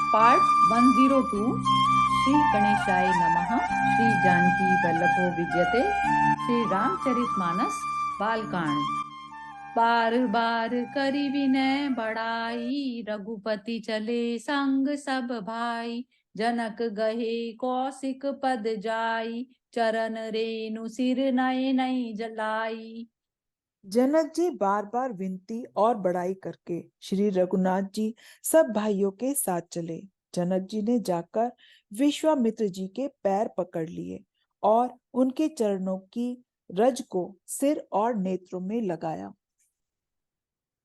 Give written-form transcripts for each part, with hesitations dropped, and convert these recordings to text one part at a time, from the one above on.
Part 102। Shri गणेशाय नमः। श्री जानकी वल्लभो विजयते। श्री रामचरितमानस बालकांड। बार बार करी विनय बढ़ाई, रघुपति चले संग सब भाई। जनक गहे कौशिक पद जाई, चरण रेणु सिर नए नई जलाई। जनक जी बार बार विनती और बड़ाई करके श्री रघुनाथ जी सब भाइयों के साथ चले। जनक जी ने जाकर विश्वामित्र जी के पैर पकड़ लिए और उनके चरणों की रज को सिर और नेत्रों में लगाया।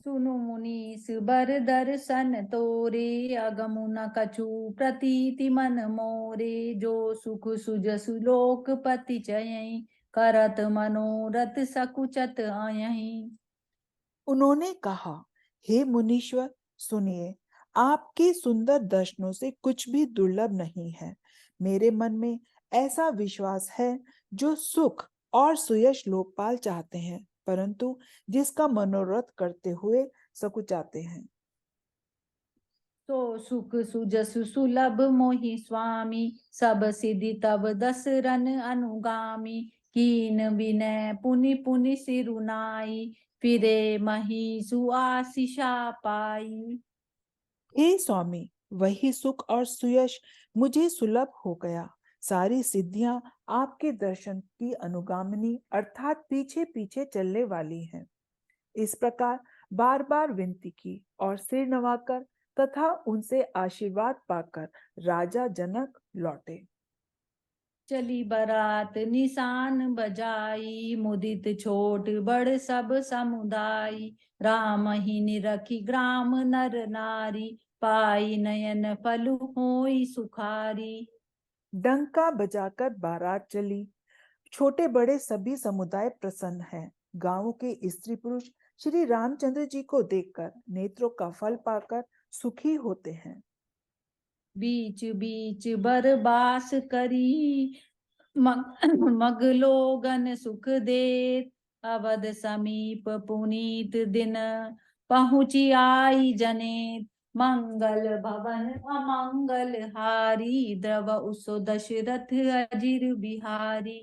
सुनु मुनीस बर दर्शन तोरे, अगमु न कछु प्रतीति मन मोरे। जो सुख सुजसु लोकपति चयई, करत मनोरथ सकुचत आयहि। उन्होंने कहा, हे मुनीश्वर सुनिए, आपके सुंदर दर्शनों से कुछ भी दुर्लभ नहीं है। मेरे मन में ऐसा विश्वास है जो सुख और सुयश लोकपाल चाहते हैं, परंतु जिसका मनोरथ करते हुए सकुचाते हैं। तो सुख सुजसु सुलभ मोहि स्वामी, सब सिद्धि तब दसरन अनुगामी। कीन विनय पुनि पुनि सिरुनाई, फिरे मही सुआशीषा पाई। हे स्वामी, वही सुख और सुयश मुझे सुलभ हो गया। सारी सिद्धियां आपके दर्शन की अनुगामिनी अर्थात पीछे पीछे चलने वाली हैं। इस प्रकार बार बार विनती की और सिर नवाकर तथा उनसे आशीर्वाद पाकर राजा जनक लौटे। चली बरात निशान बजाई, मुदित छोट बड़ सब समुदाय। राम ही निरखी ग्राम नर नारी, पाई नयन फलु होई सुखारी। डंका बजाकर बारात चली। छोटे बड़े सभी समुदाय प्रसन्न हैं। गांव के स्त्री पुरुष श्री रामचंद्र जी को देखकर नेत्रों का फल पाकर सुखी होते हैं। बीच बीच बरबास करी, मग लोगन सुख देत। अवध समीप पुनीत दिन, पहुँची आई जनेत। मंगल भवन अमंगल हारी, द्रव उसो दशरथ अजिर बिहारी।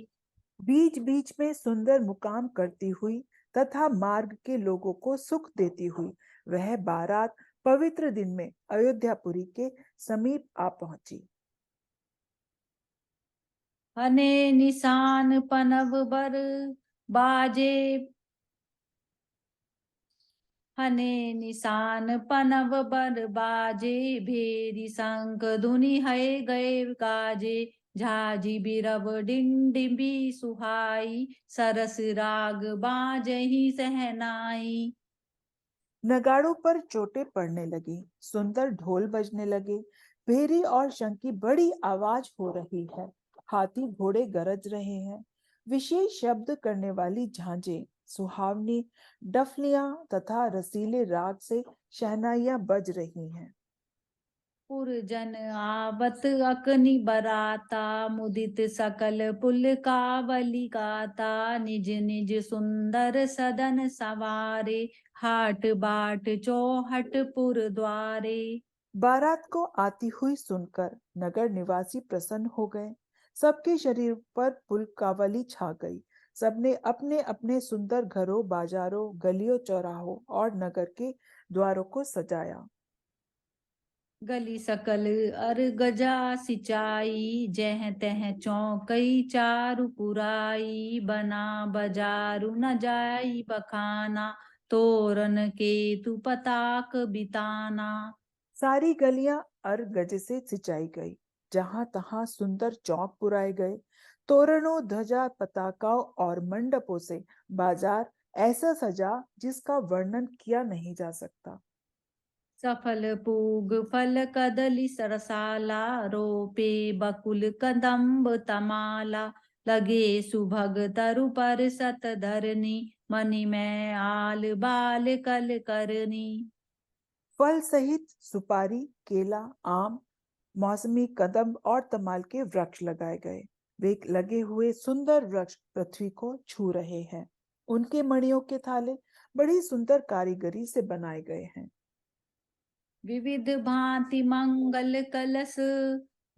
बीच बीच में सुंदर मुकाम करती हुई तथा मार्ग के लोगों को सुख देती हुई वह बारात पवित्र दिन में अयोध्यापुरी के समीप आ पहुंची। हने निशान पनव बर बाजे, हने निशान पनव बर बाजे। भेरी शंख धुनि है गए गाजे, झाजी बिरब डिंडिबी सुहाई। सरस राग बाजही सहनाई। नगाड़ों पर चोटें पड़ने लगी, सुंदर ढोल बजने लगे, भेरी और शंख की बड़ी आवाज हो रही है। हाथी घोड़े गरज रहे हैं। विशेष शब्द करने वाली झांझें, सुहावनी डफलियां तथा रसीले राग से शहनाइयां बज रही हैं। पुरजन आवत अकनि बराता, मुदित सकल पुल कावली गाता। निज निज सुंदर सदन सवारे, हाट बाट चौहट पुर द्वारे। बारात को आती हुई सुनकर नगर निवासी प्रसन्न हो गए। सबके शरीर पर पुलकावली छा गई। सबने अपने अपने सुंदर घरों, बाजारों, गलियों, चौराहों और नगर के द्वारों को सजाया। गली सकल अर गजा सिंचाई, जह तह चौकई चारु पुराई। बना बजारु न जाई बखाना, तोरन के तु पताक बिताना। सारी गलियां अर गज से सिंचाई गई। जहां तहां सुंदर चौक पुराए गए। तोरणों, ध्वजा, पताकाओं और मंडपों से बाजार ऐसा सजा जिसका वर्णन किया नहीं जा सकता। सफल पूग फल कदली सरसाला, रोपे बकुल कदम्ब तमाला। लगे सुभग तरु पर सत धरनी, मणि में आल बाल कल करनी। फल सहित सुपारी, केला, आम, मौसमी, कदम्ब और तमाल के वृक्ष लगाए गए। वे लगे हुए सुंदर वृक्ष पृथ्वी को छू रहे हैं। उनके मणियों के थाले बड़ी सुंदर कारीगरी से बनाए गए हैं। विविध भांति मंगल कलश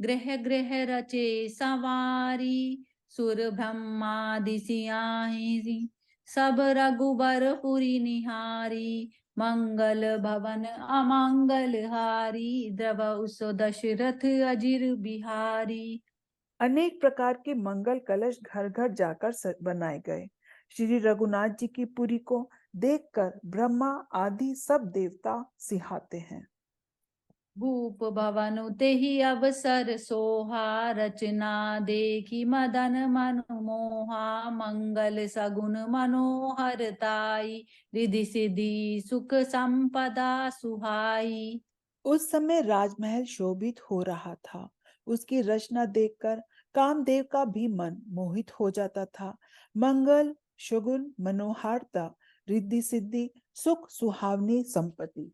ग्रह ग्रह रचे सवारी सुर ब्रह्मादि सियाहि सब रघुबर पुरी निहारी मंगल भवन अमंगल हारी द्रव उसो दशरथ अजिर बिहारी। अनेक प्रकार के मंगल कलश घर घर जाकर बनाए गए। श्री रघुनाथ जी की पुरी को देखकर ब्रह्मा आदि सब देवता सिहाते हैं। भूप भवन तेहि अवसर सोहा रचना देखी मदन मनु मोहा मंगल सगुन मनोहरताई रिधि सिद्धि सुख संपदा सुहाई। उस समय राजमहल शोभित हो रहा था। उसकी रचना देखकर कामदेव का भी मन मोहित हो जाता था। मंगल, शगुन, मनोहारता, रिद्धि सिद्धि, सुख, सुहावनी संपत्ति।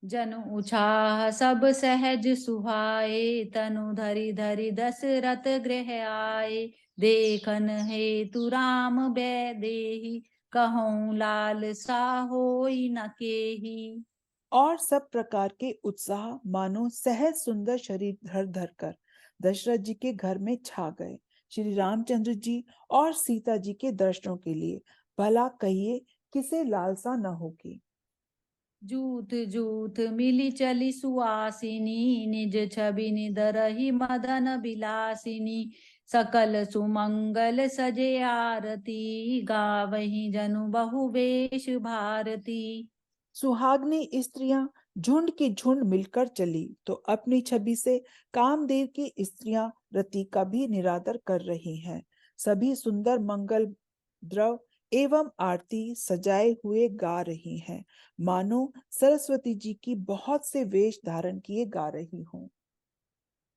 जनु उछाह सब सहज सुहाए तनु धरि धरि दशरथ गृह आए देखन हेतु राम बैदेही कहूँ लाल सा होई न केही। और सब प्रकार के उत्साह मानो सहज सुंदर शरीर धर धर कर दशरथ जी के घर में छा गए। श्री रामचंद्र जी और सीता जी के दर्शनों के लिए भला कहिए किसे लालसा न होगी। जूथ जूथ मिली चली सुआसिनी निज छवि निदरहि मदन बिलासिनी सकल सुमंगल सजे आरती गावही जनु बहु वेश भारती। सुहागनी स्त्रियां झुंड की झुंड मिलकर चली तो अपनी छवि से कामदेव की स्त्रियां रति का भी निरादर कर रही हैं। सभी सुंदर मंगल द्रव एवं आरती सजाए हुए गा रही हैं, मानो सरस्वती जी की बहुत से वेश धारण किए गा रही हों।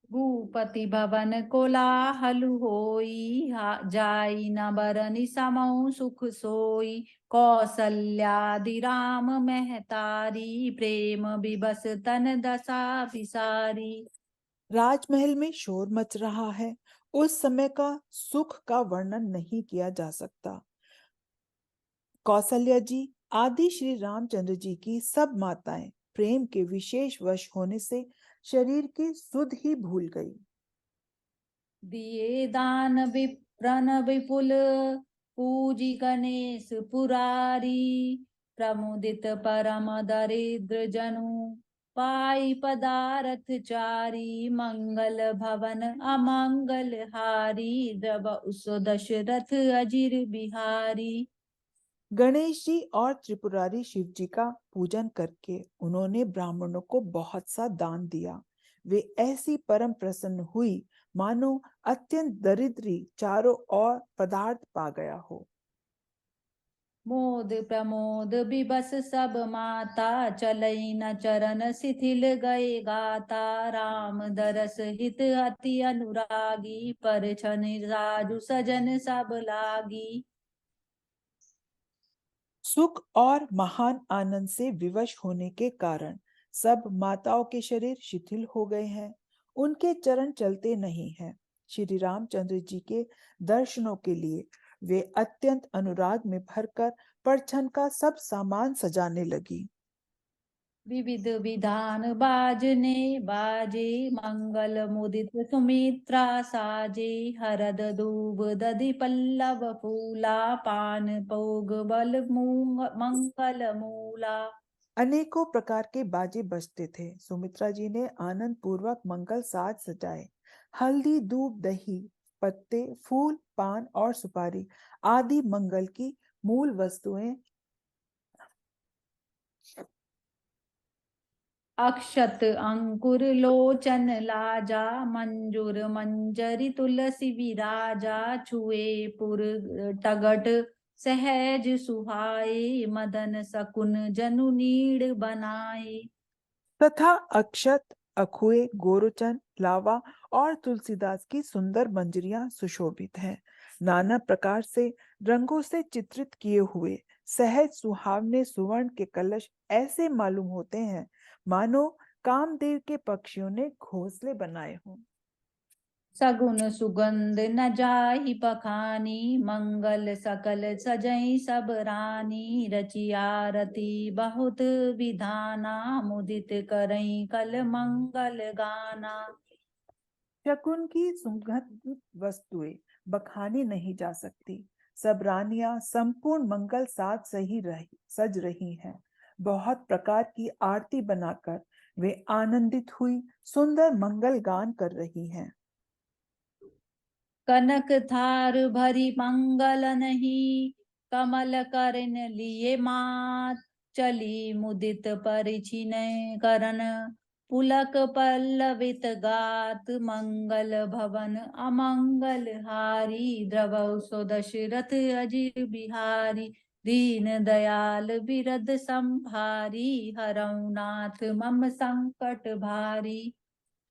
भूपति भवन कोलाहल होई जाई न बरनि समौ सुख सोई कौसल्यादि राम महतारी प्रेम विबस तन दशा बिसारी। राजमहल में शोर मच रहा है। उस समय का सुख का वर्णन नहीं किया जा सकता। कौशल्या जी आदि श्री रामचंद्र जी की सब माताएं प्रेम के विशेष वश होने से शरीर की सुध ही भूल गई। दिए दान विप्रन विपुल पूजी गणेश पुरारी प्रमुदित परम दरिद्र जनु पाई पदारथ चारी मंगल भवन अमंगल हारी द्रव उस दशरथ अजिर बिहारी। गणेश जी और त्रिपुरारी शिव जी का पूजन करके उन्होंने ब्राह्मणों को बहुत सा दान दिया। वे ऐसी परम प्रसन्न हुई मानो अत्यंत दरिद्री चारों ओर पदार्थ पा गया हो। मोद प्रमोद विबस सब माता चलई न चरण शिथिल गए गाता राम दरस हित अति अनुरागी पर छन राजु सजन सब लागी। सुख और महान आनंद से विवश होने के कारण सब माताओं के शरीर शिथिल हो गए हैं। उनके चरण चलते नहीं हैं। श्री रामचंद्र जी के दर्शनों के लिए वे अत्यंत अनुराग में भरकर परछन का सब सामान सजाने लगी। विविध विधान बाजने बाजे मंगल मुदित सुमित्रा साजे हरद दूब दधि पल्लव फूला पान पौग बल मूंग मंगल मूला। अनेकों प्रकार के बाजे बजते थे। सुमित्रा जी ने आनंद पूर्वक मंगल साज सजाए। हल्दी, दूब, दही, पत्ते, फूल, पान और सुपारी आदि मंगल की मूल वस्तुएं अक्षत अंकुर लोचन लाजा मंजूर मंजरी तुलसी विराजा छुए पुर टगट सहज सुहाए मदन सकुन जनु नीड़ बनाए। तथा अक्षत, अखुए, गोरोचन, लावा और तुलसीदास की सुंदर मंजरियां सुशोभित हैं। नाना प्रकार से रंगों से चित्रित किए हुए सहज सुहावने सुवर्ण के कलश ऐसे मालूम होते हैं मानो कामदेव के पक्षियों ने घोंसले बनाए हों। सगुन सुगंध न जाहि पखानी, मंगल सकल सजई सब रानी। रचि आरती बहुत विधाना, मुदित करई कल मंगल गाना। शकुन की सुगंधित वस्तुएं बखानी नहीं जा सकती। सब रानियां संपूर्ण मंगल साथ सज रही हैं। बहुत प्रकार की आरती बनाकर वे आनंदित हुई सुंदर मंगल गान कर रही हैं। कनक थार भरी मंगल नहीं, कमल करन लिए मात। चली मुदित परिछिन करन, पुलक पल्लवित गात। मंगल भवन अमंगल हारी, द्रवौ सो दशरथ अजिर बिहारी। दीन दयाल बिरद संभारी, हरौ नाथ मम संकट भारी।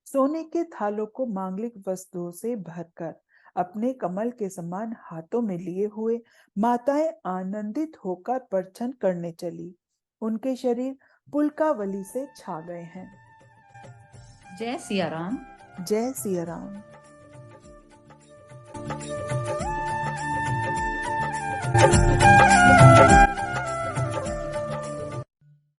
सोने के थालों को मांगलिक वस्तुओं से भरकर अपने कमल के समान हाथों में लिए हुए माताएं आनंदित होकर परछन करने चली। उनके शरीर पुलकावली से छा गए हैं। जय सिया राम। जय सिया राम।